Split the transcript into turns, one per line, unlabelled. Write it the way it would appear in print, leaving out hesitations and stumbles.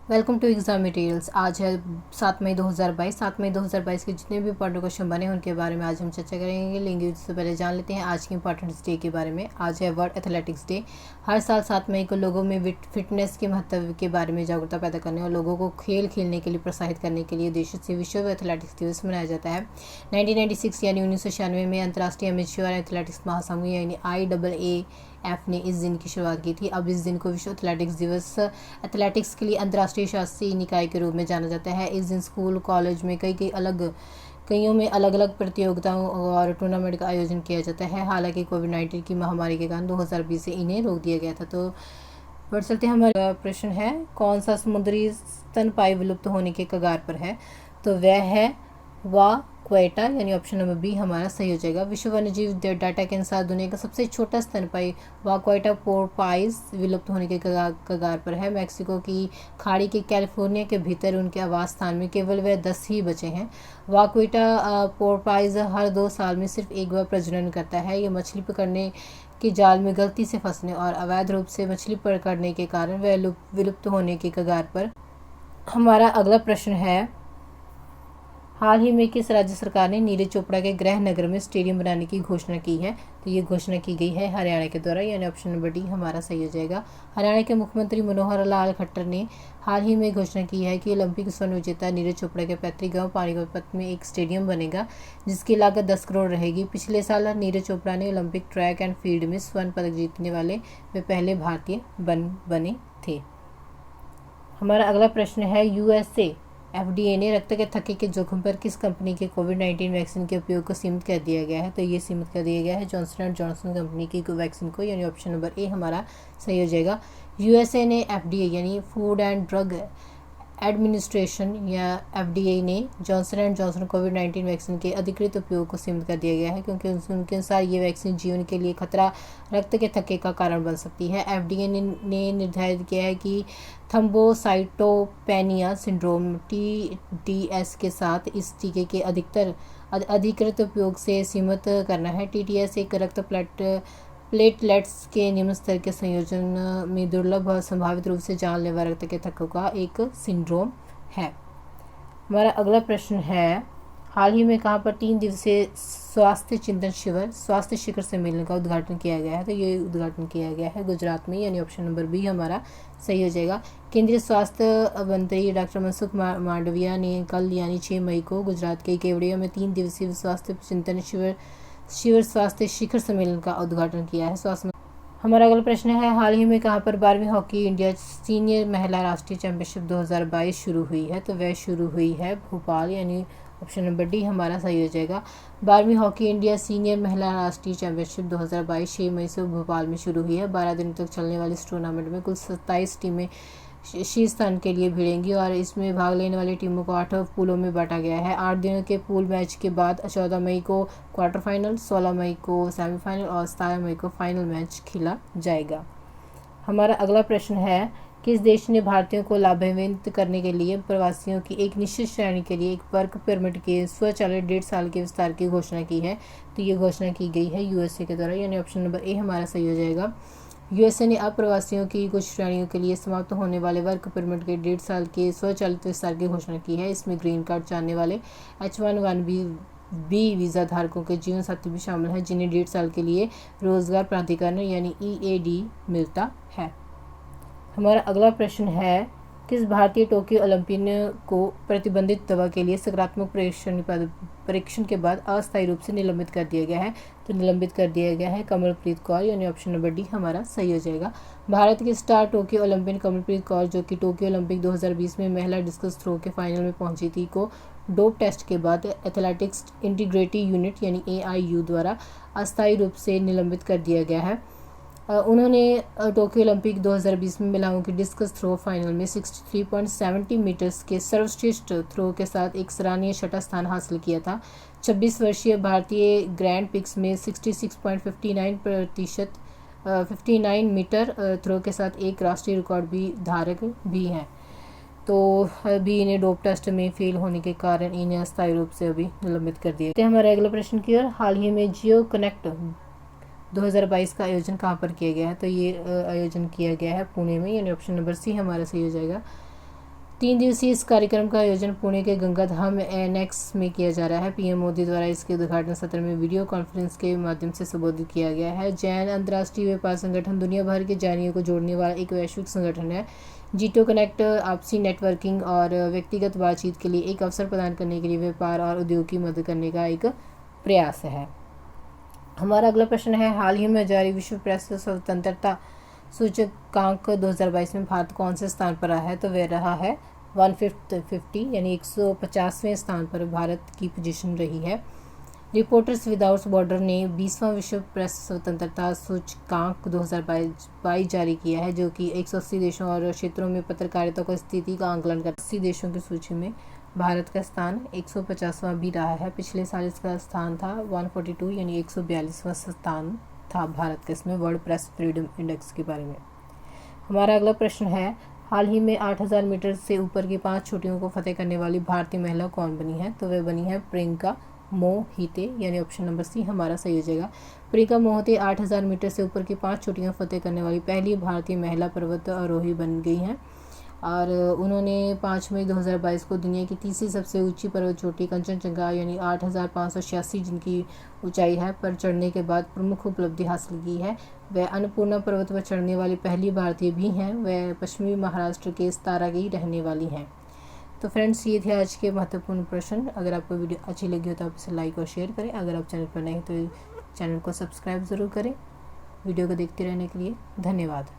Welcome to exam materials. आज है 7 मई 2022। 7 मई 2022 के जितने भी इंपॉर्टेंट क्वेश्चन बने हैं उनके बारे में आज हम चर्चा करेंगे। लेंगे उससे पहले जान लेते हैं आज के इंपॉर्टेंट डे के बारे में। आज है वर्ल्ड एथलेटिक्स डे। हर साल 7 मई को लोगों में फिटनेस के महत्व के बारे में जागरूकता पैदा करने और लोगों को खेल खेलने के लिए प्रोत्साहित करने के लिए उद्देश्य से विश्व एथलेटिक्स दिवस मनाया जाता है। 1996 यानी 1996 में अंतर्राष्ट्रीय एमेच्योर एथलेटिक्स महासंघ यानी IAAF ने इस दिन की शुरुआत की थी। अब इस दिन को विश्व एथलेटिक्स दिवस एथलेटिक्स के लिए अंतर्राष्ट्रीय शास्त्रीय निकाय के रूप में जाना जाता है। इस दिन स्कूल कॉलेज में कईयों में अलग अलग प्रतियोगिताओं और टूर्नामेंट का आयोजन किया जाता है। हालांकि कोविड-19 की महामारी के कारण 2020 से इन्हें रोक दिया गया था। तो बढ़ चलते हैं। हमारा प्रश्न है, कौन सा समुद्री स्तनपायी विलुप्त होने के कगार पर है? तो वह है वाक्वेटा यानी ऑप्शन नंबर बी हमारा सही हो जाएगा। विश्व वन्यजीव डाटा के अनुसार दुनिया का सबसे छोटा स्तनपायी वाक्वेटा पोरपाइस विलुप्त होने के कगार पर है। मैक्सिको की खाड़ी के कैलिफोर्निया के भीतर उनके आवास स्थान में केवल वह 10 ही बचे हैं। वाक्वेटा पोरपाइस हर 2 साल में सिर्फ एक बार प्रजनन करता है। यह मछली पकड़ने के जाल में गलती से फंसने और अवैध रूप से मछली पकड़ने के कारण वह विलुप्त होने के कगार पर। हमारा अगला प्रश्न है, हाल ही में किस राज्य सरकार ने नीरज चोपड़ा के गृह नगर में स्टेडियम बनाने की घोषणा की है? तो ये घोषणा की गई है हरियाणा के द्वारा, यानी ऑप्शन नंबर डी हमारा सही हो जाएगा। हरियाणा के मुख्यमंत्री मनोहर लाल खट्टर ने हाल ही में घोषणा की है कि ओलंपिक स्वर्ण विजेता नीरज चोपड़ा के पैतृक गांव पानीपत में एक स्टेडियम बनेगा जिसकी लागत 10 करोड़ रहेगी। पिछले साल नीरज चोपड़ा ने ओलंपिक ट्रैक एंड फील्ड में स्वर्ण पदक जीतने वाले वे पहले भारतीय बने थे। हमारा अगला प्रश्न है, USA FDA ने रक्त के थक्के के जोखिम पर किस कंपनी के कोविड-19 वैक्सीन के उपयोग को सीमित कर दिया गया है? तो ये सीमित कर दिया गया है जॉनसन एंड जॉनसन कंपनी की वैक्सीन को, यानी ऑप्शन नंबर ए हमारा सही हो जाएगा। USA ने FDA यानी फूड एंड ड्रग एडमिनिस्ट्रेशन या FDA ने Johnson and Johnson covid vaccine के अधिकृत उपयोग को सीमित कर दिया गया है क्योंकि उनके अनुसार ये वैक्सीन जीवन के लिए खतरा रक्त के थक्के का कारण बन सकती है। FDA ने निर्धारित किया है कि थ्रोम्बोसाइटोपेनिया सिंड्रोम TTS के साथ इस टीके के अधिकृत उपयोग से सीमित करना है। TTS एक रक्त प्लेटलेट्स के निम्न स्तर के संयोजन में दुर्लभ और संभावित रूप से जानलेवा रक्त के थक्कों का एक सिंड्रोम है। हमारा अगला प्रश्न है, हाल ही में कहाँ पर 3 दिवसीय स्वास्थ्य चिंतन शिविर स्वास्थ्य शिखर सम्मेलन का उद्घाटन किया गया है? तो ये उद्घाटन किया गया है गुजरात में, यानी ऑप्शन नंबर बी हमारा सही हो जाएगा। केंद्रीय स्वास्थ्य मंत्री डॉक्टर मनसुख मांडविया ने कल यानी 6 मई को गुजरात के केवड़िया में 3 दिवसीय स्वास्थ्य चिंतन शिविर स्वास्थ्य शिखर सम्मेलन का उद्घाटन किया है। हमारा अगला प्रश्न है, हाल ही में कहाँ पर 12वीं हॉकी इंडिया सीनियर महिला राष्ट्रीय चैंपियनशिप 2022 शुरू हुई है? तो वह शुरू हुई है भोपाल, यानी ऑप्शन नंबर डी हमारा सही हो जाएगा। 12वीं हॉकी इंडिया सीनियर महिला राष्ट्रीय चैंपियनशिप 2022 6 मई से भोपाल में शुरू हुई है। 12 दिन तक चलने वाली इस टूर्नामेंट में कुल 27 टीमें शीर्ष स्थान के लिए भिड़ेंगी और इसमें भाग लेने वाली टीमों को 8 पूलों में बांटा गया है। 8 दिनों के पूल मैच के बाद 14 मई को क्वार्टर फाइनल, 16 मई को सेमीफाइनल और 17 मई को फाइनल मैच खेला जाएगा। हमारा अगला प्रश्न है, किस देश ने भारतीयों को लाभान्वित करने के लिए प्रवासियों की एक निश्चित श्रेणी के लिए एक वर्क परमिट के स्वचालित 1.5 साल के विस्तार की घोषणा की है? तो ये घोषणा की गई है USA के द्वारा, यानी ऑप्शन नंबर ए हमारा सही हो जाएगा। USA ने अप्रवासियों की कुछ श्रेणियों के लिए समाप्त होने वाले वर्क परमिट के 1.5 साल के स्वचालित विस्तार की घोषणा की है। इसमें ग्रीन कार्ड चाहने वाले H1B वीज़ा धारकों के जीवन साथी भी शामिल हैं जिन्हें 1.5 साल के लिए रोजगार प्राधिकरण यानी EAD मिलता है। हमारा अगला प्रश्न है, किस भारतीय टोक्यो ओलंपियन को प्रतिबंधित दवा के लिए सकारात्मक परीक्षण के बाद अस्थायी रूप से निलंबित कर दिया गया है? तो निलंबित कर दिया गया है कमलप्रीत कौर, यानी ऑप्शन नंबर डी हमारा सही हो जाएगा। भारत की star Tokyo Olympian Kamalpreet Kaur, जो कि टोक्यो ओलंपिक 2020 में महिला डिस्कस थ्रो के फाइनल में पहुंची थी, को डोप टेस्ट के बाद एथलेटिक्स इंटीग्रिटी यूनिट यानी AIU द्वारा अस्थायी रूप से निलंबित कर दिया गया है। उन्होंने टोक्यो ओलंपिक 2020 में महिलाओं की डिस्कस थ्रो फाइनल में 63.70 मीटर्स के सर्वश्रेष्ठ थ्रो के साथ एक सराहनीय 6वां स्थान हासिल किया था। 26 वर्षीय भारतीय ग्रैंड पिक्स में 59 मीटर थ्रो के साथ एक राष्ट्रीय रिकॉर्ड भी धारक भी हैं। तो अभी इन्हें डोप टेस्ट में फेल होने के कारण इन्हें अस्थायी रूप से अभी निलंबित कर दिया। हमारे अगले प्रश्न की ओर, हाल ही में जियो कनेक्ट 2022 का आयोजन कहाँ पर किया गया है? तो ये आयोजन किया गया है पुणे में, यानी ऑप्शन नंबर सी हमारा सही हो जाएगा। 3 दिवसीय इस कार्यक्रम का आयोजन पुणे के गंगाधाम एनेक्स में किया जा रहा है। पीएम मोदी द्वारा इसके उद्घाटन सत्र में वीडियो कॉन्फ्रेंस के माध्यम से संबोधित किया गया है। जैन अंतर्राष्ट्रीय व्यापार संगठन दुनिया भर के जैनियों को जोड़ने वाला एक वैश्विक संगठन है। जीटो कनेक्ट आपसी नेटवर्किंग और व्यक्तिगत बातचीत के लिए एक अवसर प्रदान करने के लिए व्यापार और उद्योग की मदद करने का एक प्रयास है। हमारा अगला प्रश्न है, हाल ही में जारी विश्व प्रेस स्वतंत्रता सूचकांक 2022 में भारत कौन से स्थान पर रहा है? तो वह रहा है 150 यानी 150वें स्थान पर भारत की पोजीशन रही है। रिपोर्टर्स विदाउट बॉर्डर ने 20वां विश्व प्रेस स्वतंत्रता सूचकांक 2022 जारी किया है, जो कि 180 देशों और क्षेत्रों में पत्रकारिता की स्थिति का आंकलन कर 80 देशों की सूची में भारत का स्थान 150वां भी रहा है। पिछले साल इसका स्थान था 142 यानी 142वां स्थान था भारत का इसमें वर्ल्ड प्रेस फ्रीडम इंडेक्स के बारे में। हमारा अगला प्रश्न है, हाल ही में 8000 मीटर से ऊपर की 5 चोटियों को फतेह करने वाली भारतीय महिला कौन बनी है? तो वह बनी है प्रियंका मोहिते यानी ऑप्शन नंबर सी हमारा सही हो जाएगा। प्रियंका मोहिते 8000 मीटर से ऊपर की 5 चोटियां फतेह करने वाली पहली भारतीय महिला पर्वत आरोही बन गई हैं और उन्होंने 5 मई 2022 को दुनिया की तीसरी सबसे ऊंची पर्वत चोटी कंचनजंगा यानी 8586 जिनकी ऊंचाई है पर चढ़ने के बाद प्रमुख उपलब्धि हासिल की है। वह अन्नपूर्णा पर्वत पर चढ़ने वाली पहली भारतीय भी हैं। वह पश्चिमी महाराष्ट्र के सतारा की रहने वाली हैं। तो फ्रेंड्स, ये थे आज के महत्वपूर्ण प्रश्न। अगर आपको वीडियो अच्छी लगी हो तो आप इसे लाइक और शेयर करें। अगर आप चैनल पर नए हैं तो चैनल को सब्सक्राइब ज़रूर करें। वीडियो को देखते रहने के लिए धन्यवाद।